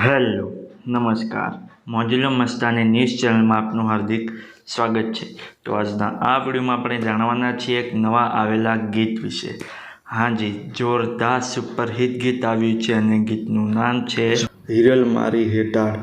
Hello નમસ્કાર મોજુલો Mastani news ચેનલમાં આપનું હાર્દિક સ્વાગત છે। તો આજના આ વિડીયોમાં આપણે જાણવાના છીએ એક નવા આવેલા ગીત વિશે। હાજી, જોરદાર સુપરહિટ ગીત આવ્યું છે અને ગીતનું નામ છે હિરલ મારી હેતાળ।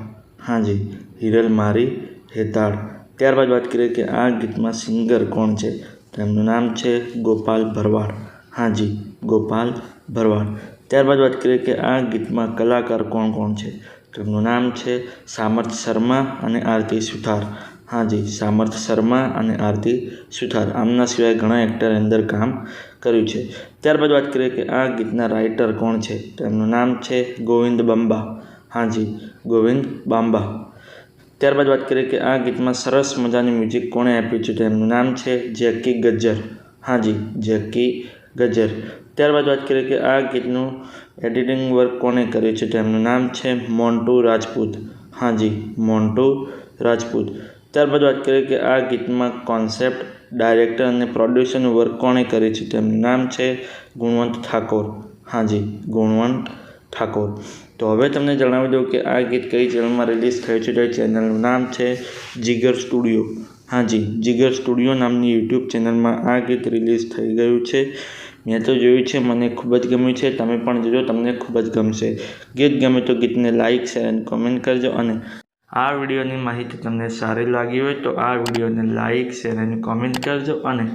હાજી, હિરલ મારી હેતાળ। ત્યારબાદ વાત કરીએ કે આ ગીતમાં સિંગર કોણ છે, તો એમનું નામ છે ગોપાલ ભરવાડ। હાજી, ગોપાલ ભરવાડ। ત્યારબાદ વાત કરીએ કે આ ગીતમાં કલાકાર કોણ કોણ છે, તો એમનું નામ છે સામર્થ શર્મા અને આરતી સુથાર। હાજી, સામર્થ શર્મા અને આરતી સુથાર। આમના સિવાય ઘણા એક્ટરે અંદર કામ કર્યું છે। ત્યારબાદ વાત કરીએ કે આ ગીતના રાઇટર કોણ છે, તો એમનું નામ છે ગોવિંદ બાંબા। હાજી, ગોવિંદ બાંબા। ત્યારબાદ વાત કરીએ કે આ ગીતમાં સરસ મજાની મ્યુઝિક કોણે આપ્યું છે, તો એમનું નામ છે જેકી ગજ્જર। હાજી, જેકી ગજ્જર। ત્યારબાદ વાત કરીએ કે આ ગીતનું એડિટિંગ વર્ક કોણે કર્યું છે, તો એમનું નામ છે મોન્ટુ રાજપૂત। હાજી, મોન્ટુ રાજપૂત। ત્યારબાદ વાત કરીએ કે આ ગીતમાં કોન્સેપ્ટ, ડાયરેક્ટર અને પ્રોડ્યુસરનું વર્ક કોણે કર્યું છે, તો એમનું નામ છે ગુણવંત ઠાકોર। હાજી, ગુણવંત ઠાકોર। તો હવે તમને જણાવી દઉં કે આ ગીત કઈ ચેનલમાં રિલીઝ થયું છે, તો એ ચેનલનું નામ છે જીગર સ્ટુડિયો। હાજી, જીગર સ્ટુડિયો નામની યુટ્યુબ ચેનલમાં આ ગીત રિલીઝ થઈ ગયું છે। મેં તો જોયું છે, મને ખૂબ જ ગમ્યું છે। તમે પણ જોજો, તમને ખૂબ જ ગમશે। ગીત ગમે તો ગીતને લાઇક, શેર અને કોમેન્ટ કરજો। અને આ વિડીયોની માહિતી તમને સારી લાગી હોય તો આ વિડીયોને લાઇક, શેર અને કોમેન્ટ કરજો। અને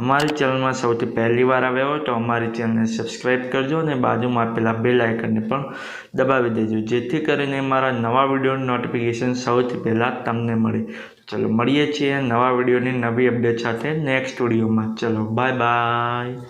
અમારી ચેનલમાં સૌથી પહેલી વાર આવ્યા હોય તો અમારી ચેનલને સબસ્ક્રાઈબ કરજો અને બાજુમાં આપેલા બેલ આઇકનને પણ દબાવી દેજો, જેથી કરીને મારા નવા વિડીયોની નોટિફિકેશન સૌથી પહેલાં તમને મળે। ચલો મળીએ છીએ નવા વિડીયોની નવી અપડેટ સાથે નેક્સ્ટ વિડીયોમાં। ચલો બાય બાય।